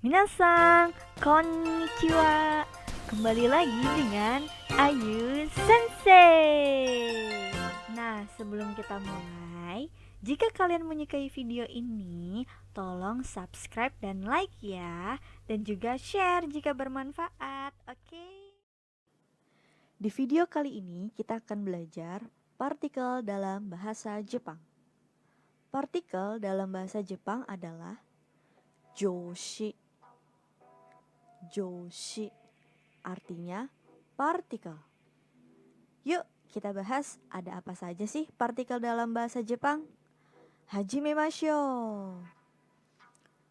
Minasang, konnichiwa. Kembali lagi dengan Ayu Sensei. Nah, sebelum kita mulai, jika kalian menyukai video ini, tolong subscribe dan like ya, dan juga share jika bermanfaat. Oke? Di video kali ini kita akan belajar partikel dalam bahasa Jepang. Partikel dalam bahasa Jepang adalah joshi. Joshi artinya partikel. Yuk kita bahas ada apa saja sih partikel dalam bahasa Jepang. Hajimemashou.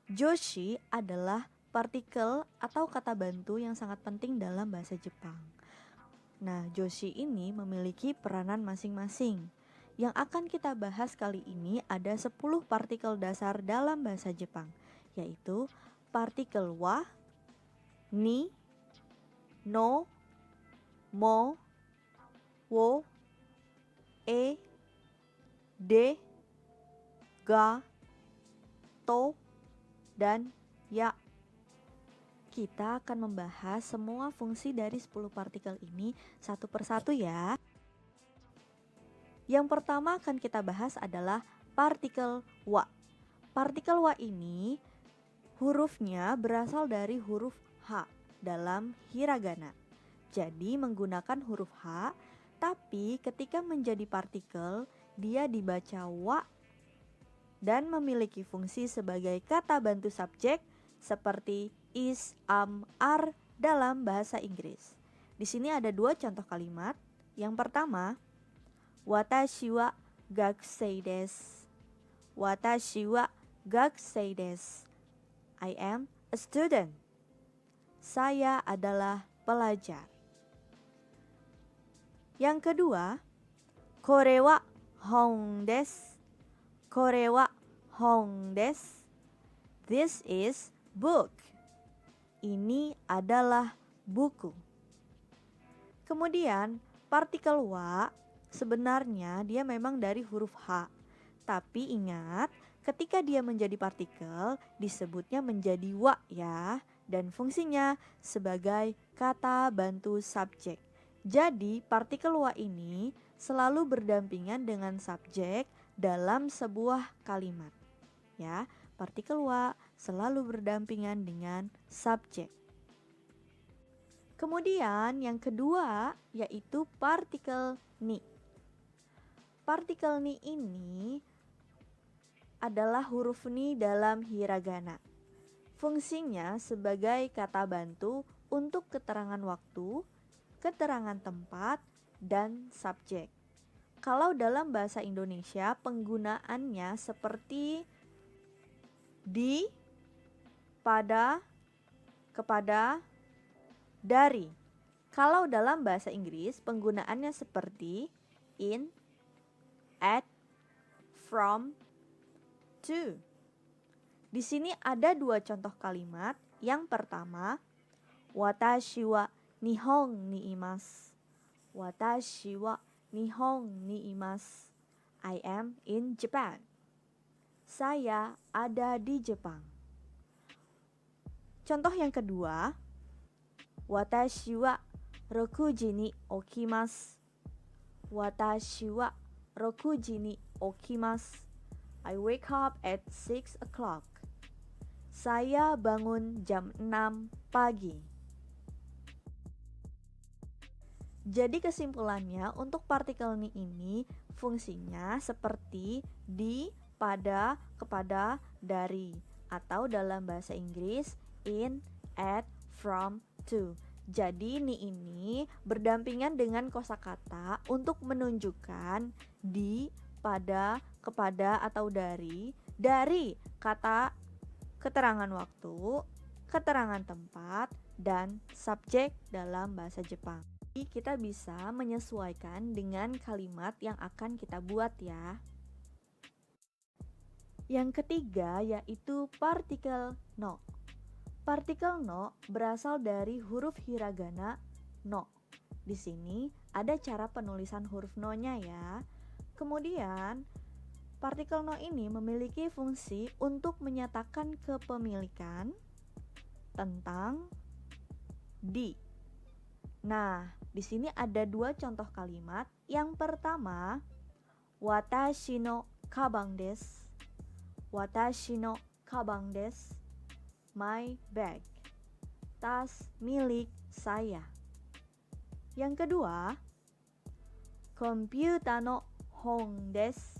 Joshi adalah partikel atau kata bantu yang sangat penting dalam bahasa Jepang. Nah, joshi ini memiliki peranan masing-masing. Yang akan kita bahas kali ini ada 10 partikel dasar dalam bahasa Jepang, yaitu partikel wa, ni, no, mo, wo, e, de, ga, to, dan ya. Kita akan membahas semua fungsi dari 10 partikel ini satu persatu ya. Yang pertama akan kita bahas adalah partikel wa. Partikel wa ini hurufnya berasal dari huruf H dalam hiragana. Jadi menggunakan huruf H, tapi ketika menjadi partikel, dia dibaca wa dan memiliki fungsi sebagai kata bantu subjek seperti is, are dalam bahasa Inggris. Di sini ada 2 contoh kalimat. Yang pertama, watashi wa gakusei desu. Watashi wa gakusei desu. I am a student. Saya adalah pelajar. Yang kedua, kore wa hon desu. Kore wa hon desu. This is book. Ini adalah buku. Kemudian, partikel wa sebenarnya dia memang dari huruf H. Tapi ingat, ketika dia menjadi partikel, disebutnya menjadi wa ya, dan fungsinya sebagai kata bantu subjek. Jadi, partikel wa ini selalu berdampingan dengan subjek dalam sebuah kalimat. Ya, partikel wa selalu berdampingan dengan subjek. Kemudian yang kedua yaitu partikel ni. Partikel ni ini adalah huruf ni dalam hiragana. Fungsinya sebagai kata bantu untuk keterangan waktu, keterangan tempat, dan subjek. Kalau dalam bahasa Indonesia penggunaannya seperti di, pada, kepada, dari. Kalau dalam bahasa Inggris penggunaannya seperti in, at, from, to. Di sini ada 2 contoh kalimat. Yang pertama, watashi wa nihon ni imasu. Watashi wa nihon ni imasu. I am in Japan. Saya ada di Jepang. Contoh yang kedua, watashi wa 6 ji ni okimasu. Watashi wa 6 ji ni okimasu. I wake up at 6 o'clock. Saya bangun jam 6 pagi. Jadi kesimpulannya untuk partikel ni ini fungsinya seperti di, pada, kepada, dari, atau dalam bahasa Inggris in, at, from, to. Jadi ni ini berdampingan dengan kosakata untuk menunjukkan di, pada, kepada, atau dari kata keterangan waktu, keterangan tempat, dan subjek dalam bahasa Jepang. Jadi kita bisa menyesuaikan dengan kalimat yang akan kita buat ya. Yang ketiga yaitu partikel no. Partikel no berasal dari huruf hiragana no. Di sini ada cara penulisan huruf no-nya ya. Kemudian partikel no ini memiliki fungsi untuk menyatakan kepemilikan, tentang di. Nah, di sini ada dua contoh kalimat. Yang pertama, watashi no kabang desu. Watashi no kabang desu. My bag. Tas milik saya. Yang kedua, komputer no hon desu.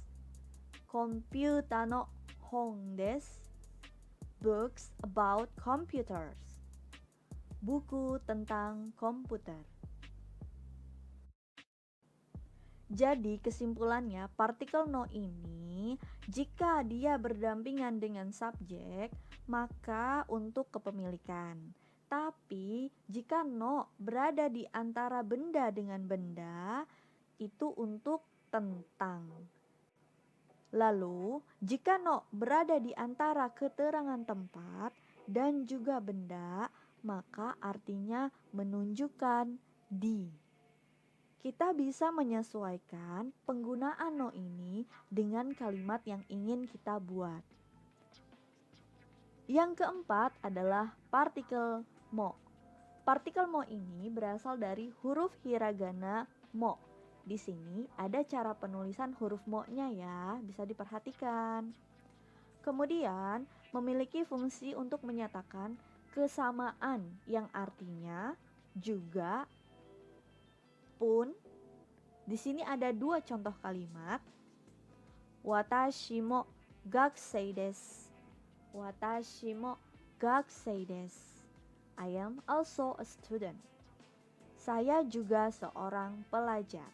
Komputer no hon desu. Books about computers. Buku tentang komputer. Jadi kesimpulannya, partikel no ini jika dia berdampingan dengan subjek, maka untuk kepemilikan. Tapi jika no berada di antara benda dengan benda, itu untuk tentang. Lalu, jika no berada di antara keterangan tempat dan juga benda, maka artinya menunjukkan di. Kita bisa menyesuaikan penggunaan no ini dengan kalimat yang ingin kita buat. Yang keempat adalah partikel mo. Partikel mo ini berasal dari huruf hiragana mo. Di sini ada cara penulisan huruf mo-nya ya, bisa diperhatikan. Kemudian memiliki fungsi untuk menyatakan kesamaan yang artinya juga, pun. Di sini ada dua contoh kalimat. Watashi mo gakusei desu. Watashi mo gakusei desu. I am also a student. Saya juga seorang pelajar.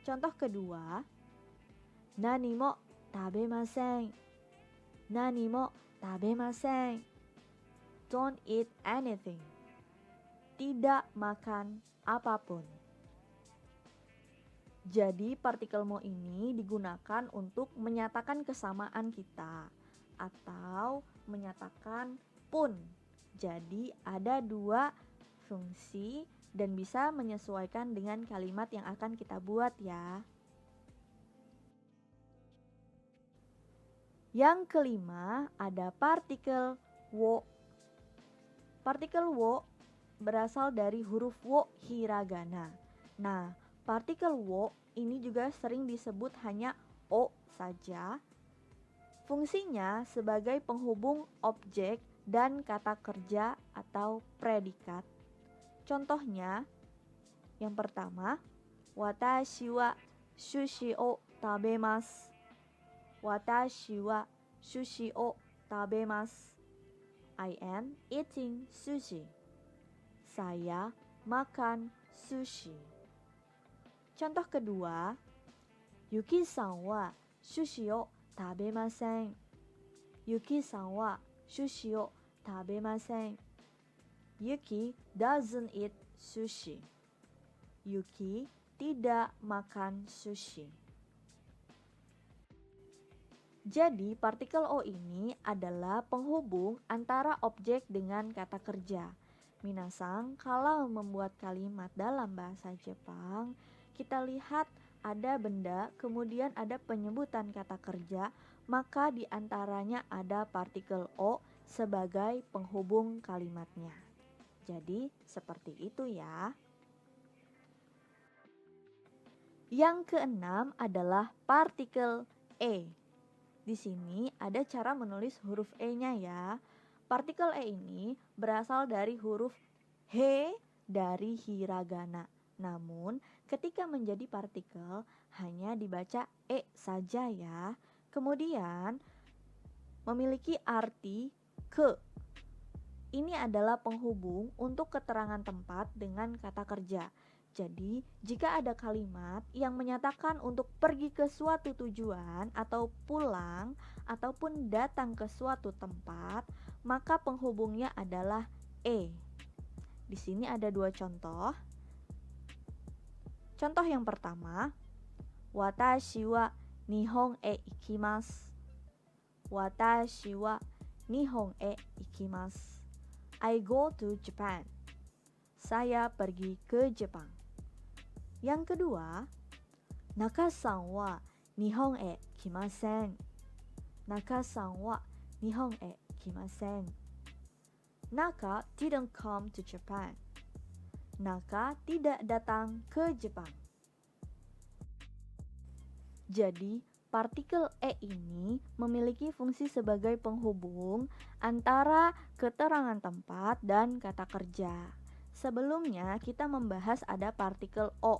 Contoh kedua, nani mo tabemasen. Nani mo tabemasen. Don't eat anything. Tidak makan apapun. Jadi partikel mo ini digunakan untuk menyatakan kesamaan kita atau menyatakan pun. Jadi ada dua fungsi dan bisa menyesuaikan dengan kalimat yang akan kita buat ya. Yang kelima ada partikel wo. Partikel wo berasal dari huruf wo hiragana. Nah, partikel wo ini juga sering disebut hanya o saja. Fungsinya sebagai penghubung objek dan kata kerja atau predikat. Contohnya, yang pertama, watashi wa sushi o tabemasu. Watashi wa sushi o tabemasu. I am eating sushi. Saya makan sushi. Contoh kedua, Yuki-san wa sushi o tabemasen. Yuki-san wa sushi o tabemasen. Yuki doesn't eat sushi. Yuki tidak makan sushi. Jadi partikel o ini adalah penghubung antara objek dengan kata kerja. Minasang, kalau membuat kalimat dalam bahasa Jepang, kita lihat ada benda, kemudian ada penyebutan kata kerja, maka di antaranya ada partikel o sebagai penghubung kalimatnya. Jadi seperti itu ya. Yang keenam adalah partikel e. Di sini ada cara menulis huruf e-nya ya. Partikel e ini berasal dari huruf he dari hiragana. Namun ketika menjadi partikel hanya dibaca e saja ya. Kemudian memiliki arti ke. Ini adalah penghubung untuk keterangan tempat dengan kata kerja. Jadi, jika ada kalimat yang menyatakan untuk pergi ke suatu tujuan atau pulang ataupun datang ke suatu tempat, maka penghubungnya adalah e. Di sini ada dua contoh. Contoh yang pertama, watashi wa Nihon e ikimasu. Watashi wa Nihon e ikimasu. I go to Japan. Saya pergi ke Jepang. Yang kedua, Naka-san wa Nihon e kimasen. Naka-san wa Nihon e kimasen. Naka didn't come to Japan. Naka tidak datang ke Jepang. Jadi, partikel e ini memiliki fungsi sebagai penghubung antara keterangan tempat dan kata kerja. Sebelumnya, kita membahas ada partikel o.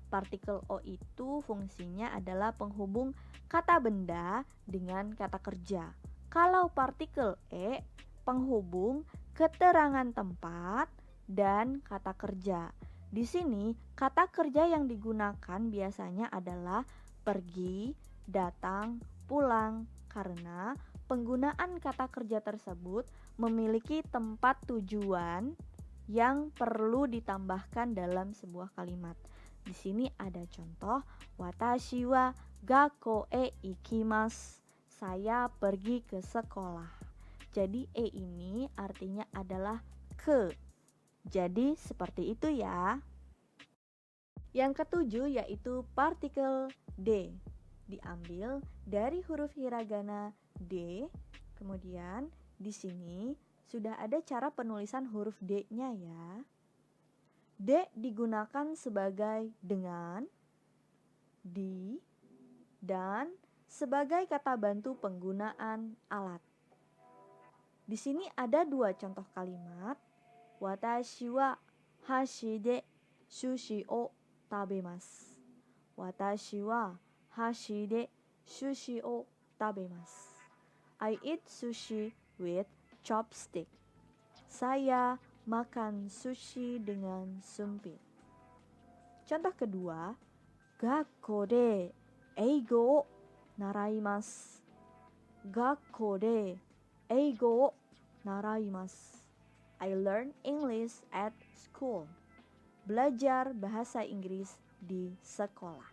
Partikel o itu fungsinya adalah penghubung kata benda dengan kata kerja. Kalau partikel e, penghubung keterangan tempat dan kata kerja. Di sini, kata kerja yang digunakan biasanya adalah pergi, datang, pulang, karena penggunaan kata kerja tersebut memiliki tempat tujuan yang perlu ditambahkan dalam sebuah kalimat. Di sini ada contoh, watashi wa gakko e ikimasu. Saya pergi ke sekolah. Jadi e ini artinya adalah ke. Jadi seperti itu ya. Yang ketujuh yaitu partikel D. Diambil dari huruf hiragana D. Kemudian di sini sudah ada cara penulisan huruf D-nya ya. D digunakan sebagai dengan, di, dan sebagai kata bantu penggunaan alat. Di sini ada dua contoh kalimat. Watashi wa hashi de sushi o tabemasu. Watashi wa hashi de sushi o tabemasu. I eat sushi with chopstick. Saya makan sushi dengan sumpit. Contoh kedua, gakko de eigo o naraimasu. Gakko de eigo o naraimasu. I learn English at school. Belajar bahasa Inggris di sekolah.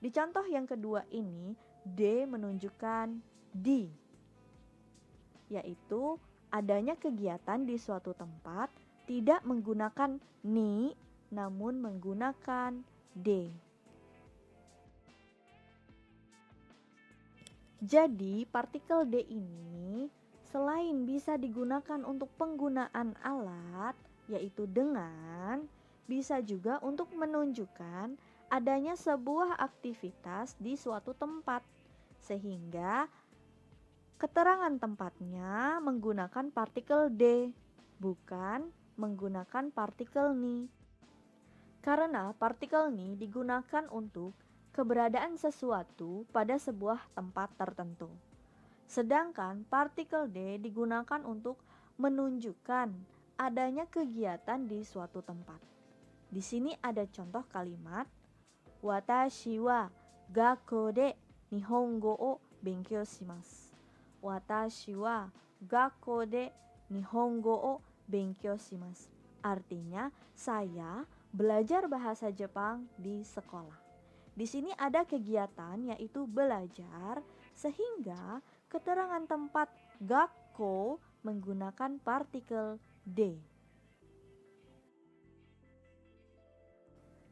Di contoh yang kedua ini, D menunjukkan di, yaitu adanya kegiatan di suatu tempat tidak menggunakan ni, namun menggunakan D. Jadi, partikel D ini selain bisa digunakan untuk penggunaan alat, yaitu dengan, bisa juga untuk menunjukkan adanya sebuah aktivitas di suatu tempat, sehingga keterangan tempatnya menggunakan partikel D, bukan menggunakan partikel ni. Karena partikel ni digunakan untuk keberadaan sesuatu pada sebuah tempat tertentu. Sedangkan partikel D digunakan untuk menunjukkan adanya kegiatan di suatu tempat. Di sini ada contoh kalimat, watashi wa gakko de nihongo o benkyou shimasu. Watashi wa gakko de nihongo o benkyou shimasu. Artinya, saya belajar bahasa Jepang di sekolah. Di sini ada kegiatan yaitu belajar, sehingga keterangan tempat gakko menggunakan partikel D.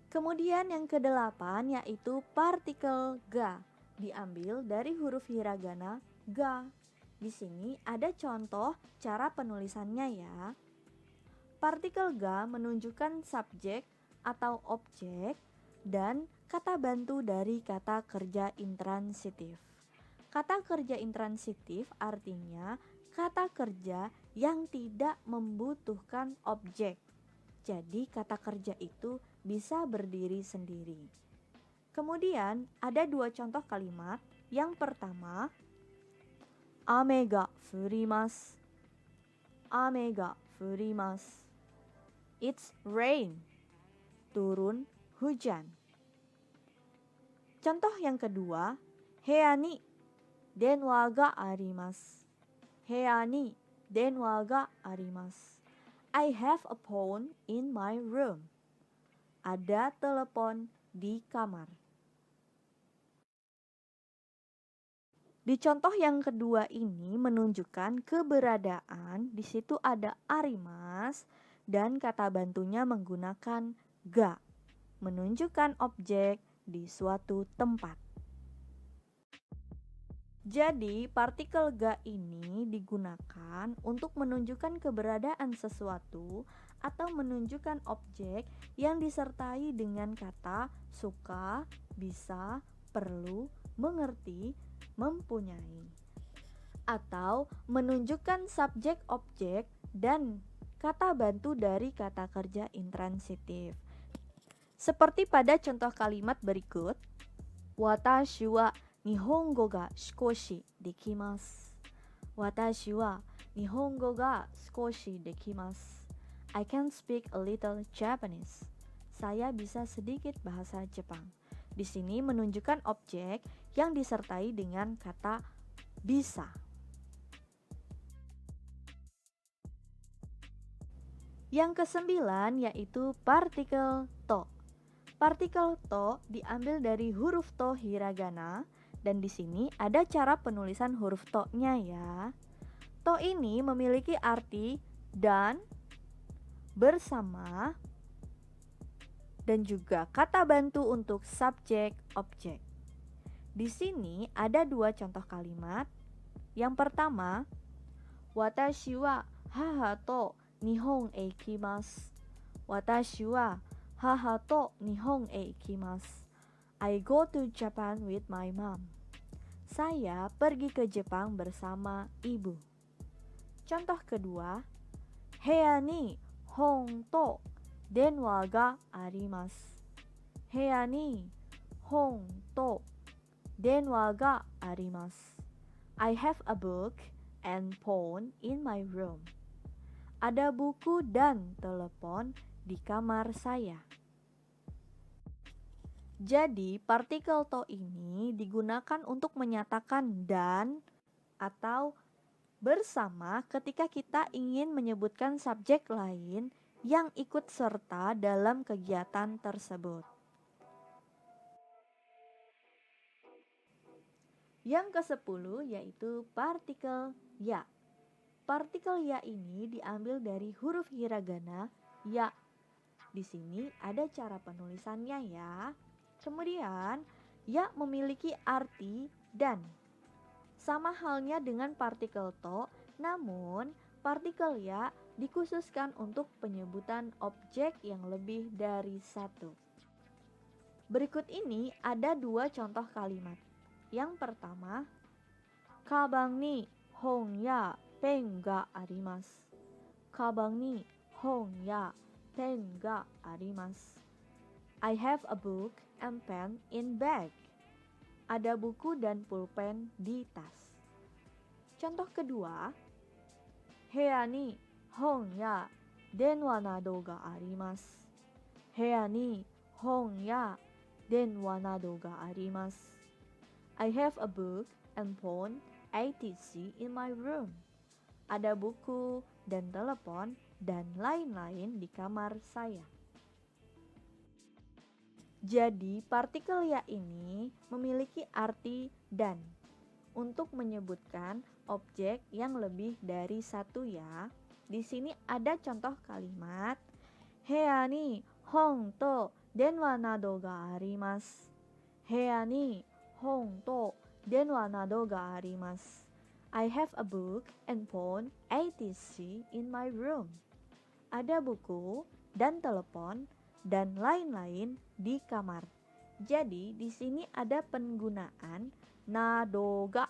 Kemudian yang kedelapan yaitu partikel ga, diambil dari huruf hiragana ga. Di sini ada contoh cara penulisannya ya. Partikel ga menunjukkan subjek atau objek dan kata bantu dari kata kerja intransitif. Kata kerja intransitif artinya kata kerja yang tidak membutuhkan objek. Jadi kata kerja itu bisa berdiri sendiri. Kemudian ada dua contoh kalimat. Yang pertama, ame ga furimasu. Ame ga furimasu. It's rain. Turun hujan. Contoh yang kedua, heya ni denwa ga arimasu. Heya ni denwa ga arimasu. I have a phone in my room. Ada telepon di kamar. Di contoh yang kedua ini menunjukkan keberadaan, di situ ada arimas dan kata bantunya menggunakan ga, menunjukkan objek di suatu tempat. Jadi, partikel ga ini digunakan untuk menunjukkan keberadaan sesuatu atau menunjukkan objek yang disertai dengan kata suka, bisa, perlu, mengerti, mempunyai, atau menunjukkan subjek objek dan kata bantu dari kata kerja intransitif. Seperti pada contoh kalimat berikut, watashi wa nihongo ga shikoshi dekimasu. Watashi wa nihongo ga shikoshi dekimasu. I can speak a little Japanese. Saya bisa sedikit bahasa Jepang. Di sini menunjukkan objek yang disertai dengan kata bisa. Yang kesembilan yaitu partikel to. Partikel to diambil dari huruf to hiragana dan di sini ada cara penulisan huruf to-nya ya. To ini memiliki arti dan, bersama, dan juga kata bantu untuk subjek objek. Di sini ada dua contoh kalimat. Yang pertama, watashi wa haha to Nihon e ikimasu. Watashi wa haha to Nihon e ikimasu. I go to Japan with my mom. Saya pergi ke Jepang bersama ibu. Contoh kedua, heya ni hon to denwa ga arimasu. Heya ni hon to denwa ga arimasu. I have a book and phone in my room. Ada buku dan telepon di kamar saya. Jadi, partikel to ini digunakan untuk menyatakan dan atau bersama ketika kita ingin menyebutkan subjek lain yang ikut serta dalam kegiatan tersebut. Yang ke-10 yaitu partikel ya. Partikel ya ini diambil dari huruf hiragana ya. Di sini ada cara penulisannya ya. Kemudian ya memiliki arti dan. Sama halnya dengan partikel to, namun partikel ya dikhususkan untuk penyebutan objek yang lebih dari satu. Berikut ini ada dua contoh kalimat. Yang pertama, kabang ni hon ya pen ga arimasu. Kabang ni hon ya pen ga arimasu. I have a book and pen in bag. Ada buku dan pulpen di tas. Contoh kedua, heya ni hon ya denwa nado ga arimasu. Heya ni hon ya denwa nado ga arimasu. I have a book and phone etc in my room. Ada buku dan telepon dan lain-lain di kamar saya. Jadi, partikel ya ini memiliki arti dan untuk menyebutkan objek yang lebih dari satu ya. Di sini ada contoh kalimat, heya ni hon to denwa nado ga arimasu. Heya ni hon to denwa nado ga arimasu. I have a book and phone etc in my room. Ada buku dan telepon dan lain-lain di kamar. Jadi di sini ada penggunaan nadoga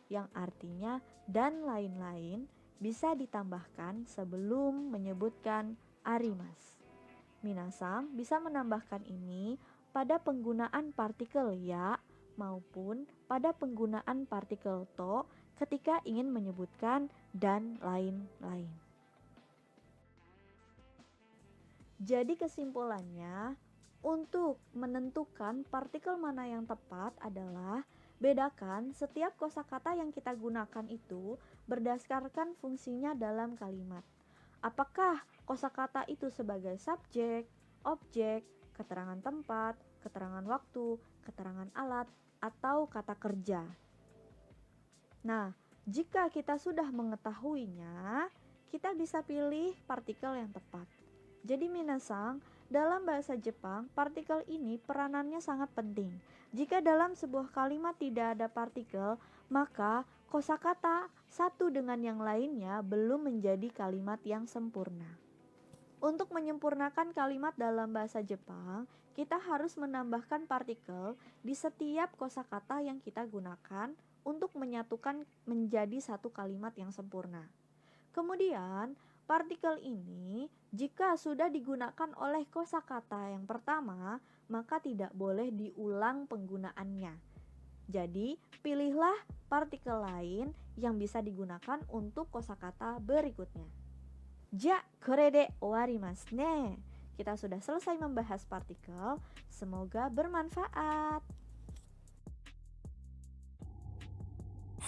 yang artinya dan lain-lain bisa ditambahkan sebelum menyebutkan arimasu. Minasang bisa menambahkan ini pada penggunaan partikel ya maupun pada penggunaan partikel to ketika ingin menyebutkan dan lain-lain. Jadi kesimpulannya, untuk menentukan partikel mana yang tepat adalah bedakan setiap kosakata yang kita gunakan itu berdasarkan fungsinya dalam kalimat. Apakah kosakata itu sebagai subjek, objek, keterangan tempat, keterangan waktu, keterangan alat, atau kata kerja. Nah, jika kita sudah mengetahuinya, kita bisa pilih partikel yang tepat. Jadi minasang, dalam bahasa Jepang, partikel ini peranannya sangat penting. Jika dalam sebuah kalimat tidak ada partikel, maka kosakata satu dengan yang lainnya belum menjadi kalimat yang sempurna. Untuk menyempurnakan kalimat dalam bahasa Jepang, kita harus menambahkan partikel di setiap kosakata yang kita gunakan untuk menyatukan menjadi satu kalimat yang sempurna. Kemudian, partikel ini jika sudah digunakan oleh kosakata yang pertama, maka tidak boleh diulang penggunaannya. Jadi, pilihlah partikel lain yang bisa digunakan untuk kosakata berikutnya. Ja, kore de owarimasu ne. Kita sudah selesai membahas partikel. Semoga bermanfaat.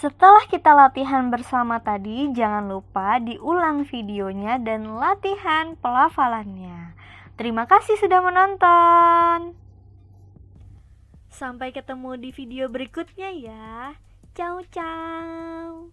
Setelah kita latihan bersama tadi, jangan lupa diulang videonya dan latihan pelafalannya. Terima kasih sudah menonton. Sampai ketemu di video berikutnya ya. Ciao ciao.